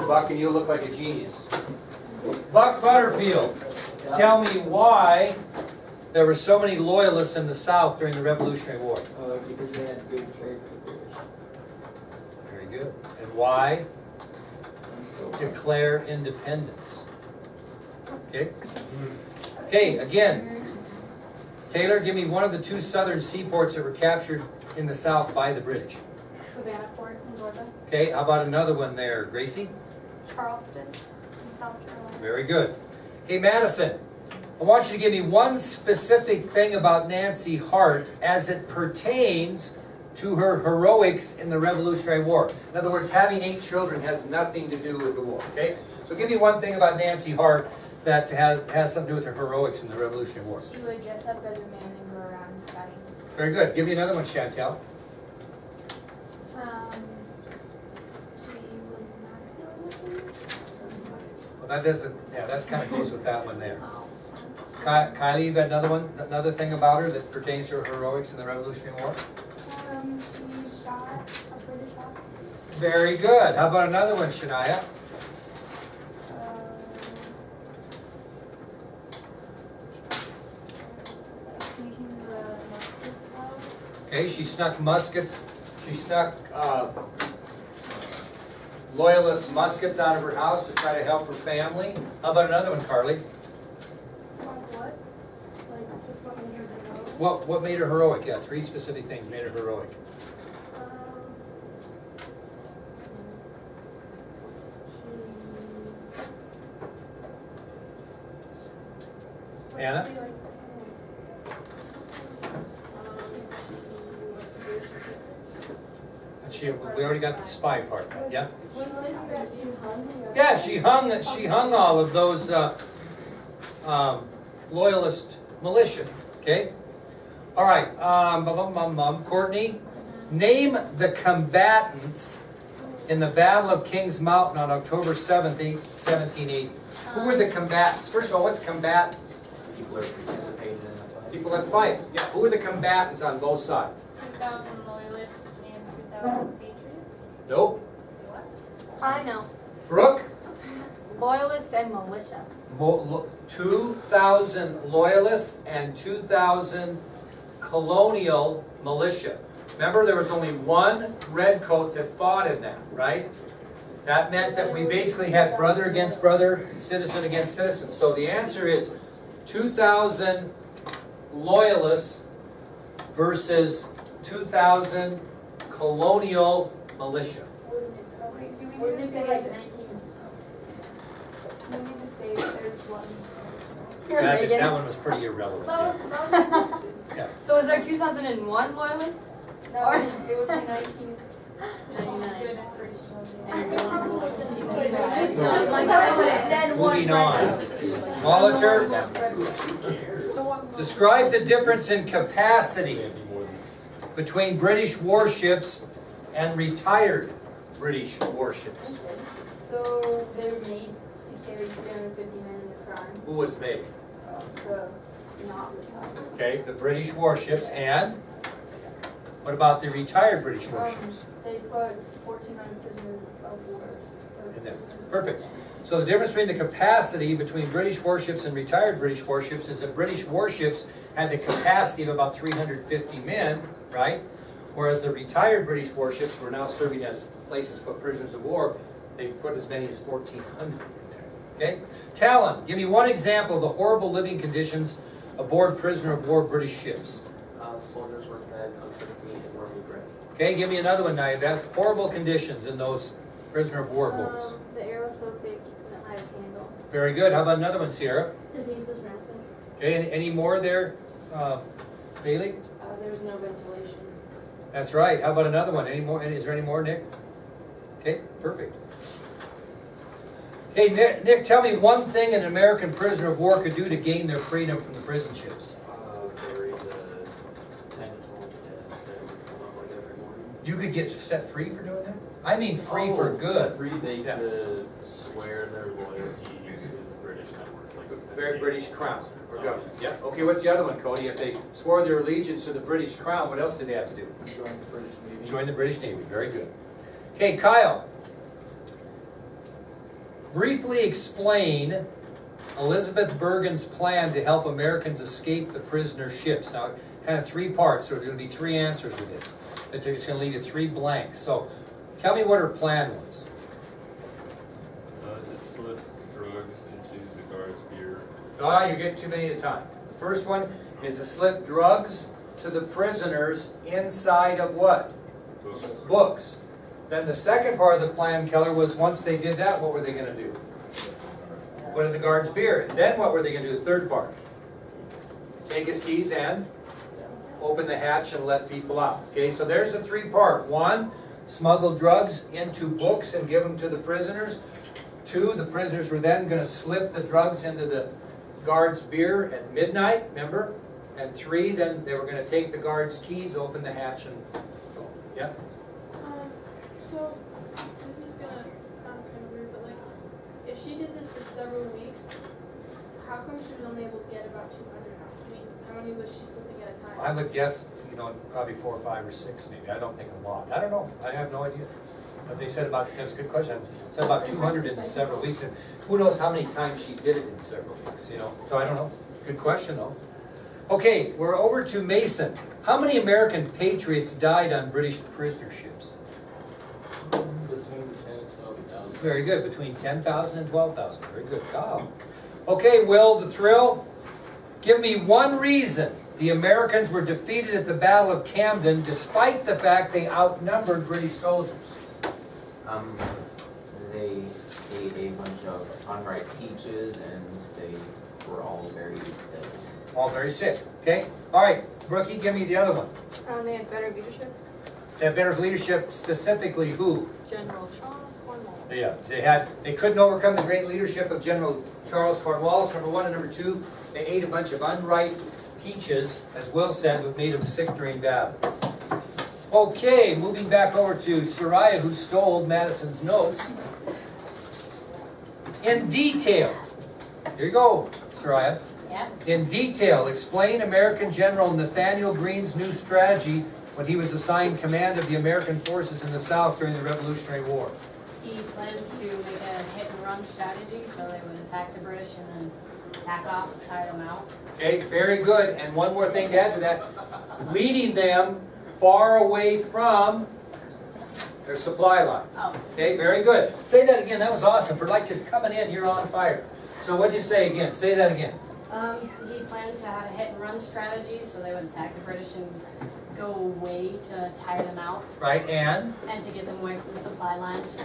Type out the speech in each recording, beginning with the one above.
Buck, and you'll look like a genius. Buck Butterfield, tell me why there were so many loyalists in the South during the Revolutionary War. Because they had good trade with the British. Very good. And why? Declare independence. Okay? Okay, again. Taylor, give me one of the two southern seaports that were captured in the South by the British. Savannah Port in Georgia. Okay, how about another one there, Gracie? Charleston in South Carolina. Very good. Hey, Madison, I want you to give me one specific thing about Nancy Hart as it pertains to her heroics in the Revolutionary War. In other words, having 8 children has nothing to do with the war, okay? So give me one thing about Nancy Hart that has something to do with her heroics in the Revolutionary War. She would dress up as a man and go around scouting. Very good. Give me another one, Chantel. She was masculine. Well, that doesn't, yeah, that's kind of goes with that one there. Kylie, you got another one, another thing about her that pertains to her heroics in the Revolutionary War? She shot a British officer. Very good. How about another one, Shania? Okay, she snuck muskets. She snuck loyalist muskets out of her house to try to help her family. How about another one, Carly? What? Like just what made her heroic? What made her heroic? Yeah, 3 specific things made her heroic. Anna? We already got the spy part, yeah? Yeah, she hung all of those loyalist militia, okay? All right, Courtney, name the combatants in the Battle of Kings Mountain on October 7th, 1780. Who were the combatants? First of all, what's combatants? People that participated in the fight. People that fight. Yeah, who were the combatants on both sides? 2,000 loyalists and 2,000 patriots. Nope. What? I know. Brooke? Loyalists and militia. 2,000 loyalists and 2,000 colonial militia. Remember, there was only one redcoat that fought in that, right? That meant that we basically had brother against brother, citizen against citizen. So the answer is 2,000 loyalists versus 2,000 colonial militia. Wait, do we need to say like 19? Do we need to say there's one? That one was pretty irrelevant. Yeah. So is there 2001 loyalists? No, it would be 19. Just like that. Moving on. Molitor, describe the difference in capacity between British warships and retired British warships. So they were made to carry 350 men in the crime. Who was they? The not retired. Okay, the British warships, and what about the retired British warships? They put 1,400 prisoners of war. In there. Perfect. So the difference between the capacity between British warships and retired British warships is that British warships had the capacity of about 350 men, right? Whereas the retired British warships were now serving as places to put prisoners of war. They put as many as 1,400 in there. Okay? Talon, give me one example of the horrible living conditions aboard prisoner of war British ships. Soldiers were fed uncooked meat and wormy bread. Okay, give me another one now. That's horrible conditions in those prisoner of war boats. The air was so thick you couldn't light a candle. Very good. How about another one, Sierra? Disease was rampant. Okay, any more there, Bailey? There was no ventilation. That's right. How about another one? Any more? Is there any more, Nick? Okay, perfect. Hey, Nick, tell me one thing an American prisoner of war could do to gain their freedom from the prison ships. Bury the 10 to 12 dead that would come up like every morning. You could get set free for doing that? I mean free for good. Free, they could swear their loyalty to the British network. Like Very British Crown or government. Yeah. Okay, what's the other one, Cody? If they swore their allegiance to the British Crown, what else did they have to do? Join the British Navy. Join the British Navy. Very good. Okay, Kyle. Briefly explain Elizabeth Bergen's plan to help Americans escape the prisoner ships. Now, kind of 3 parts, so there's going to be 3 answers to this. But they're just going to leave you 3 blanks. So, tell me what her plan was. To slip drugs into the guard's beer. Ah, you're getting too many at a time. The first one is to slip drugs to the prisoners inside of what? Books. Books. Then the second part of the plan, Keller, was once they did that, what were they going to do? Put in the guard's beer. And then what were they going to do? The third part. Take his keys and open the hatch and let people out. Okay, so there's the 3-part. 1, smuggle drugs into books and give them to the prisoners. 2, the prisoners were then going to slip the drugs into the guard's beer at midnight, remember? And 3, then they were going to take the guard's keys, open the hatch, and go. Yeah? So, this is gonna sound kind of weird, but like, if she did this for several weeks, how come she was only able to get about 200 out? I mean, how many was she slipping at a time? I would guess, probably 4 or 5 or 6 maybe. I don't think a lot. I don't know. I have no idea. But they said about, that's a good question, said about 200 in several weeks. And who knows how many times she did it in several weeks, So I don't know. Good question though. Okay, we're over to Mason. How many American patriots died on British prisoner ships? Between 10 and 12,000. Very good, between 10,000 and 12,000. Very good, Kyle. Okay, Will, the thrill. Give me one reason the Americans were defeated at the Battle of Camden despite the fact they outnumbered British soldiers. They ate a bunch of unripe peaches and they were all very ill. All very sick, okay? All right, Brookie, give me the other one. They had better leadership. They had better leadership, specifically who? General Charles Cornwall. Yeah, they couldn't overcome the great leadership of General Charles Cornwallis, number 1, and number 2, they ate a bunch of unripe peaches, as Will said, what made them sick during battle. Okay, moving back over to Soraya, who stole Madison's notes. In detail, here you go, Soraya. Yeah. In detail, explain American General Nathaniel Greene's new strategy when he was assigned command of the American forces in the South during the Revolutionary War. He plans to make a hit-and-run strategy, so they would attack the British and then back off to tire them out. Okay, very good. And one more thing to add to that, leading them far away from their supply lines. Oh. Okay, very good. Say that again, that was awesome. For like just coming in, you're on fire. So what'd you say again? Say that again. He plans to have a hit-and-run strategy, so they would attack the British and go away to tire them out. Right, and? And to get them away from the supply lines.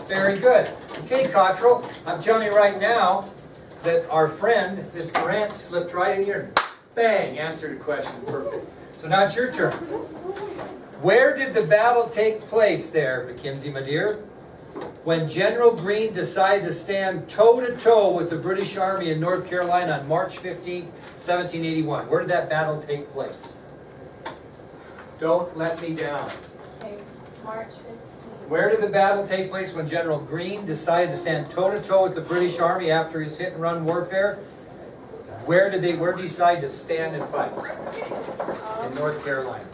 Very good. Okay, Cottrell, I'm telling you right now that our friend, Miss Grant, slipped right in here and bang, answered a question perfect. So now it's your turn. Where did the battle take place there, Mackenzie, my dear? When General Greene decided to stand toe-to-toe with the British Army in North Carolina on March 15, 1781. Where did that battle take place? Don't let me down. Okay, March 15th. Where did the battle take place when General Greene decided to stand toe-to-toe with the British Army after his hit-and-run warfare? Where did he decide to stand and fight? In North Carolina.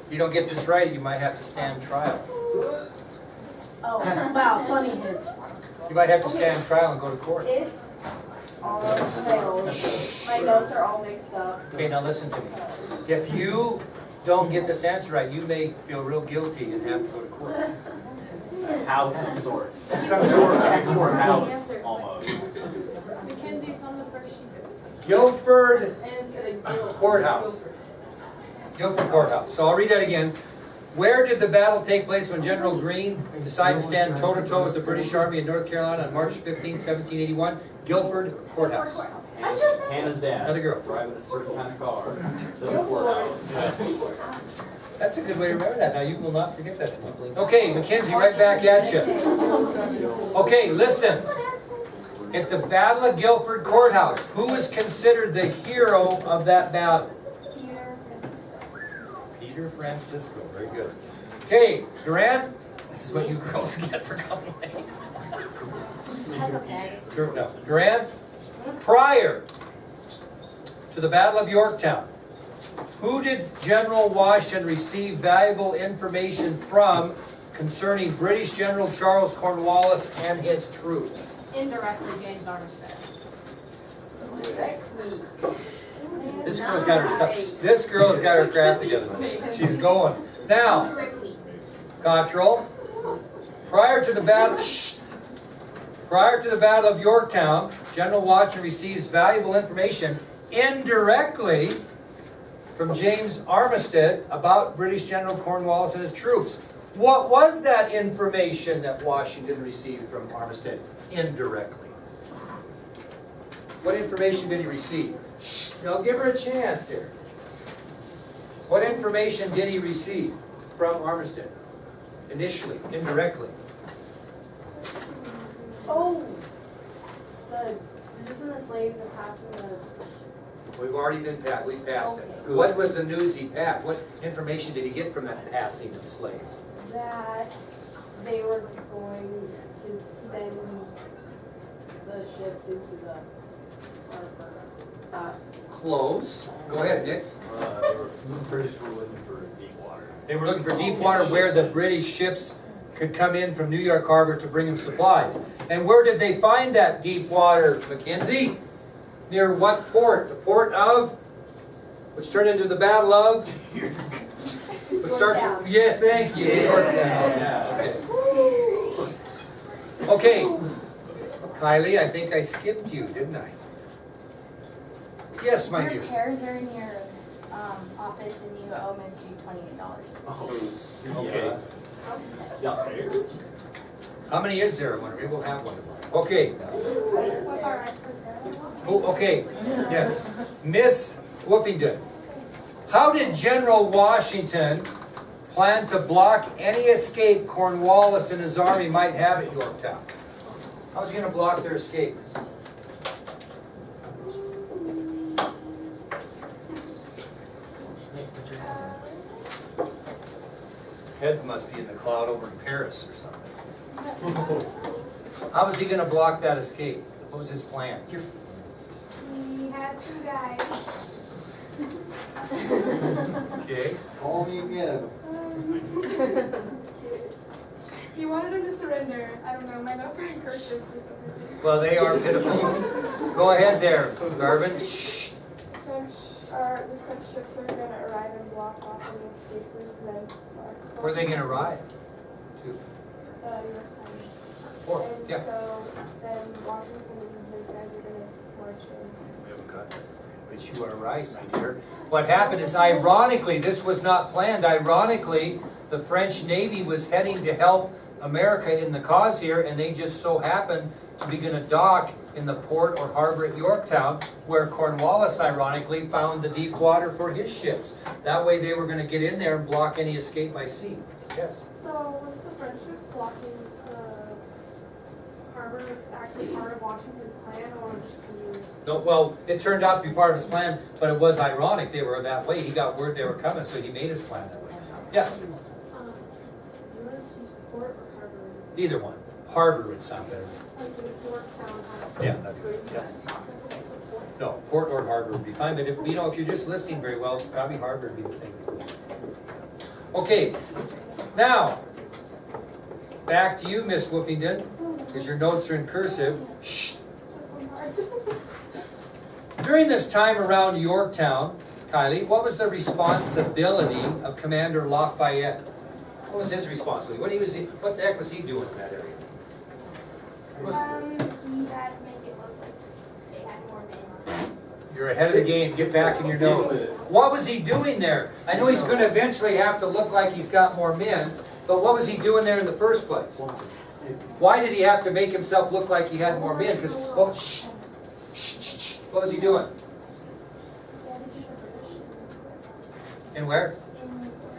If you don't get this right, you might have to stand trial. Oh, wow, funny hint. You might have to stand trial and go to court. If all of my notes are all mixed up. Okay, now listen to me. If you don't get this answer right, you may feel real guilty and have to go to court. House of sorts. Some sort of Courthouse, almost. Mackenzie, it's on the first sheet. Guilford And it's gonna Courthouse. Guilford Courthouse. So I'll read that again. Where did the battle take place when General Greene decided to stand toe-to-toe with the British Army in North Carolina on March 15, 1781? Guilford Courthouse. Hannah's dad. Another girl. Driving a certain kind of car to the courthouse. That's a good way to remember that. Now you will not forget that tomorrow. Okay, Mackenzie, right back at you. Okay, listen. At the Battle of Guilford Courthouse, who was considered the hero of that battle? Peter Francisco. Very good. Okay, Duran, this is what you girls get for coming late. That's okay. No, Duran, prior to the Battle of Yorktown, who did General Washington receive valuable information from concerning British General Charles Cornwallis and his troops? Indirectly, James Armistead. This girl's got her stuff, this girl's got her crap together. She's going. Now, Cottrell, prior to the Battle of Yorktown, General Washington receives valuable information indirectly from James Armistead about British General Cornwallis and his troops. What was that information that Washington received from Armistead indirectly? What information did he receive? Shh, now give her a chance here. What information did he receive from Armistead? Initially, indirectly. Oh, is this when the slaves are passing the? We've already been passed, we passed it. Okay. What was the news he passed? What information did he get from that passing of slaves? That they were going to send the ships into the harbor. Close. Go ahead, Nick. The British were looking for deep water. They were looking for deep water where the British ships could come in from New York Harbor to bring them supplies. And where did they find that deep water, Mackenzie? Near what port? The port of, which turned into the Battle of? Which starts, yeah, thank you. Yorktown. Yeah, okay. Okay, Kylie, I think I skipped you, didn't I? Yes, my dear. Repairs are in your office and you owe Miss G $28. Okay. Yeah. How many is there? Maybe we'll have one tomorrow. Okay. Oh, okay. Yes. Miss Woofington. How did General Washington plan to block any escape Cornwallis and his army might have at Yorktown? How's he going to block their escape? Head must be in the cloud over in Paris or something. How was he going to block that escape? What was his plan? He had two guys. Okay. Call me again. He wanted him to surrender. I don't know, my notes are in cursive for some reason. Well, they are pitiful. Go ahead there, Garvin. Shh. The French ships are gonna arrive and block off any escapers and then. Where are they going to arrive? To? Yorktown. Port. And Yeah. so then Washington and his guys are gonna march in. We haven't got that. But you are right, my dear. What happened is, ironically, this was not planned. Ironically, the French Navy was heading to help America in the cause here, and they just so happened to be going to dock in the port or harbor at Yorktown, where Cornwallis, ironically, found the deep water for his ships. That way they were going to get in there and block any escape by sea. Yes? So was the French ships blocking the harbor actually part of Washington's plan or just the? No, well, it turned out to be part of his plan, but it was ironic they were that way. He got word they were coming, so he made his plan that way. Yeah, You want us to use port or harbor? either one. Harbor would sound better. Like Yorktown. Yeah, that's right. Yeah. No, port or harbor would be fine, but if, if you're just listening very well, probably harbor would be the thing. Okay, now, back to you, Miss Woofington, because your notes are in cursive. Shh. During this time around Yorktown, Kylie, what was the responsibility of Commander Lafayette? What was his responsibility? What the heck was he doing in that area? He had to make it look like they had more men. You're ahead of the game. Get back in your notes. What was he doing there? I know he's going to eventually have to look like he's got more men, but what was he doing there in the first place? Why did he have to make himself look like he had more men? Because, well, shh, shh, shh, shh. What was he doing? And where?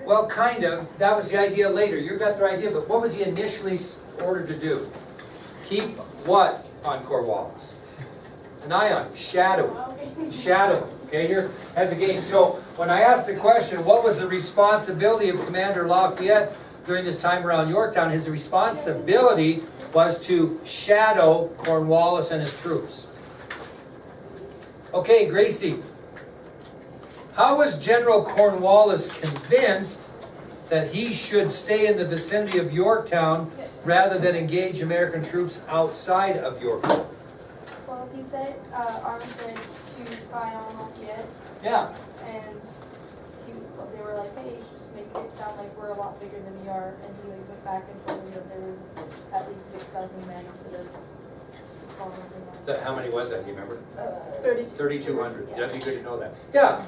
Well, kind of. That was the idea later. You got the idea, but what was he initially ordered to do? Keep what on Cornwallis? An eye on him. Shadow. Shadow. Okay, here, head of the game. So, when I asked the question, what was the responsibility of Commander Lafayette during this time around Yorktown? His responsibility was to shadow Cornwallis and his troops. Okay, Gracie. How was General Cornwallis convinced that he should stay in the vicinity of Yorktown rather than engage American troops outside of Yorktown? Well, he said, Armistead to spy on Lafayette, Yeah, and they were like, hey, you should just make it sound like we're a lot bigger than we are, and he like went back and told me that there was at least 6,000 men instead of smaller than that. how many was that, do you remember? 3,200. 3,200, that'd be good to know that. Yeah,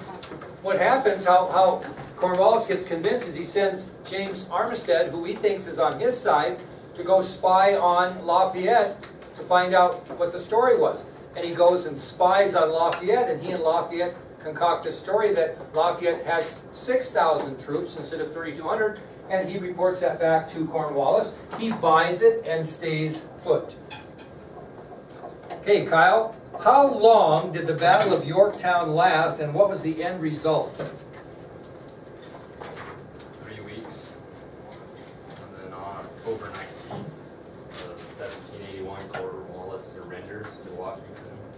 what happens, how Cornwallis gets convinced is he sends James Armistead, who he thinks is on his side, to go spy on Lafayette to find out what the story was. And he goes and spies on Lafayette, and he and Lafayette concoct a story that Lafayette has 6,000 troops instead of 3,200, and he reports that back to Cornwallis. He buys it and stays put. Okay, Kyle, how long did the Battle of Yorktown last, and what was the end result? 3 weeks. And then on October 19th, 1781, Cornwallis surrenders to Washington.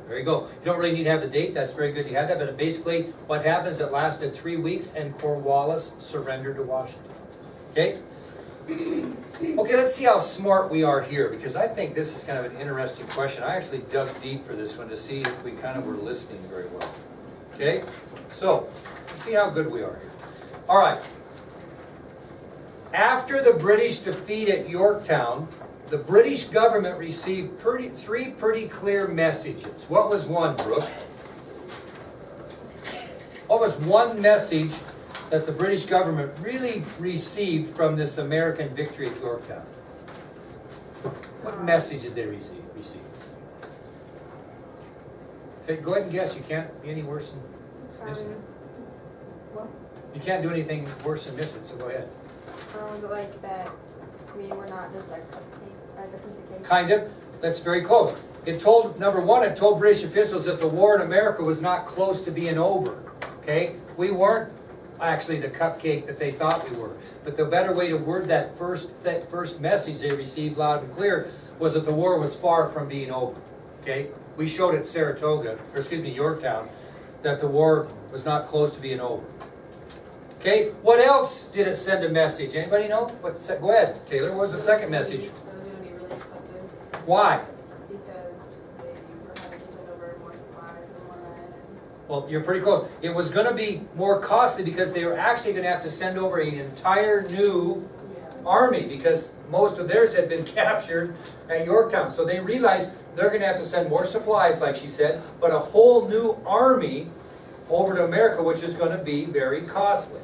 There you go. You don't really need to have the date, that's very good you had that, but basically what happens, it lasted 3 weeks and Cornwallis surrendered to Washington. Okay? Okay, let's see how smart we are here, because I think this is kind of an interesting question. I actually dug deep for this one to see if we kind of were listening very well. Okay? So, let's see how good we are here. All right. After the British defeat at Yorktown, the British government received three pretty clear messages. What was one, Brooke? What was one message that the British government really received from this American victory at Yorktown? What message did they receive? Go ahead and guess. You can't be any worse than missing it. You can't do anything worse than missing it, so go ahead. Was it like that we were not just like a piece of cake? Kind of. That's very close. It told, number one, it told British officials that the war in America was not close to being over. Okay? We weren't actually the cupcake that they thought we were. But the better way to word that first message they received loud and clear was that the war was far from being over. Okay? We showed at Yorktown, that the war was not close to being over. Okay? What else did it send a message? Anybody know? Go ahead, Taylor. What was the second message? It was going to be really expensive Why? because they were having to send over more supplies and more men. Well, you're pretty close. It was going to be more costly because they were actually going to have to send over an entire new army because most of theirs had been captured at Yorktown. So they realized they're going to have to send more supplies, like she said, but a whole new army over to America, which is going to be very costly.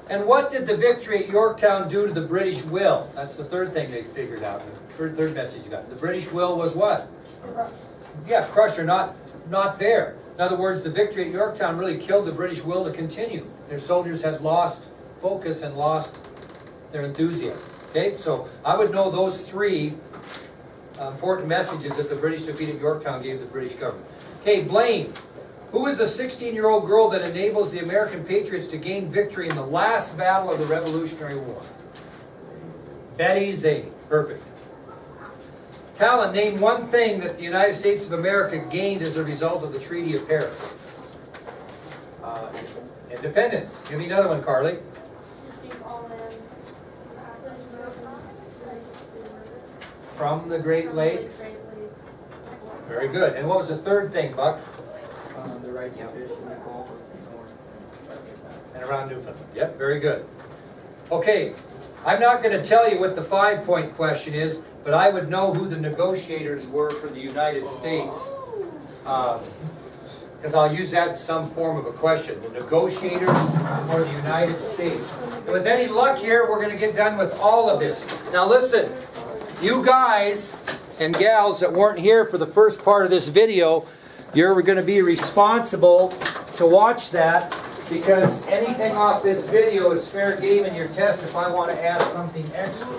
And what did the victory at Yorktown do to the British will? That's the third thing they figured out. The third message you got. The British will was what? Yeah, crushed or not there. In other words, the victory at Yorktown really killed the British will to continue. Their soldiers had lost focus and lost their enthusiasm. Okay, so I would know those three important messages that the British defeat at Yorktown gave the British government. Okay, Blaine. Who is the 16-year-old girl that enables the American patriots to gain victory in the last battle of the Revolutionary War? Betty Zane. Perfect. Talon, name one thing that the United States of America gained as a result of the Treaty of Paris. Independence. Give me another one, Carly. From the Great Lakes. Very good. And what was the third thing, Buck? The right to fish in the Gulf was north. And around Newfoundland. Yep, very good. Okay, I'm not going to tell you what the 5-point question is, but I would know who the negotiators were for the United States. Because I'll use that in some form of a question. The negotiators for the United States. And with any luck here, we're going to get done with all of this. Now listen, you guys and gals that weren't here for the first part of this video, you're going to be responsible to watch that because anything off this video is fair game in your test if I want to ask something extra.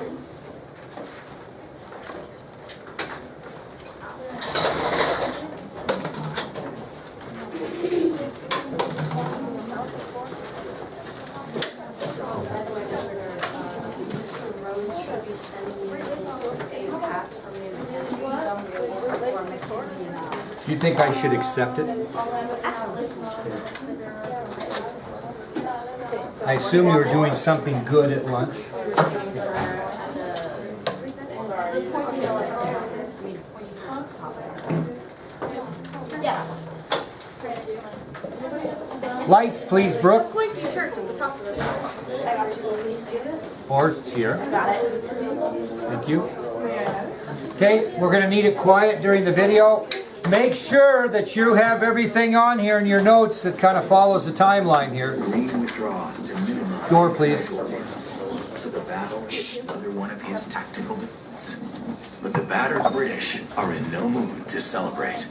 Do you think I should accept it? I assume you were doing something good at lunch. We were doing for the pointy hill, I mean, pointy topic. Yeah. Lights, please, Brooke. Pointy church at the top of it. Or here. Got it. Thank you. Okay, we're gonna need it quiet during the video. Make sure that you have everything on here in your notes that kind of follows the timeline here. Green withdraws to minimize Door, please. so the battle is another one of his tactical defeats. But the battered British are in no mood to celebrate.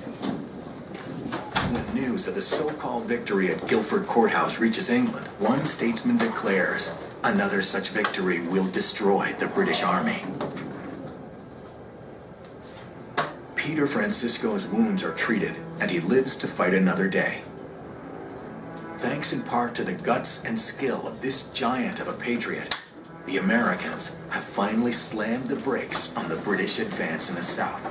When news of the so-called victory at Guildford Courthouse reaches England, one statesman declares another such victory will destroy the British Army. Peter Francisco's wounds are treated, and he lives to fight another day. Thanks in part to the guts and skill of this giant of a patriot, the Americans have finally slammed the brakes on the British advance in the South.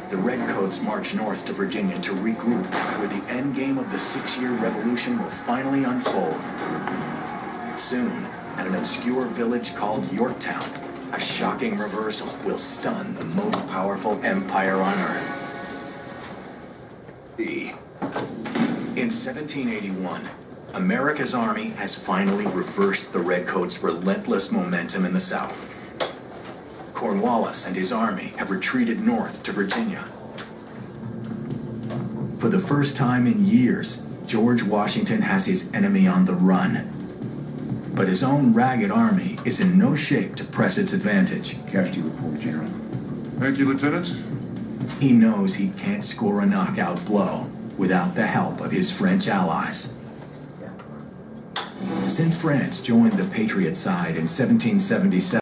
The Redcoats march north to Virginia to regroup, where the endgame of the 6-year revolution will finally unfold. Soon, at an obscure village called Yorktown, a shocking reversal will stun the most powerful empire on earth. In 1781, America's army has finally reversed the Redcoats' relentless momentum in the South. Cornwallis and his army have retreated north to Virginia. For the first time in years, George Washington has his enemy on the run. But his own ragged army is in no shape to press its advantage. Casualty report, General. Thank you, Lieutenant. He knows he can't score a knockout blow without the help of his French allies. Since France joined the Patriot side in 1777,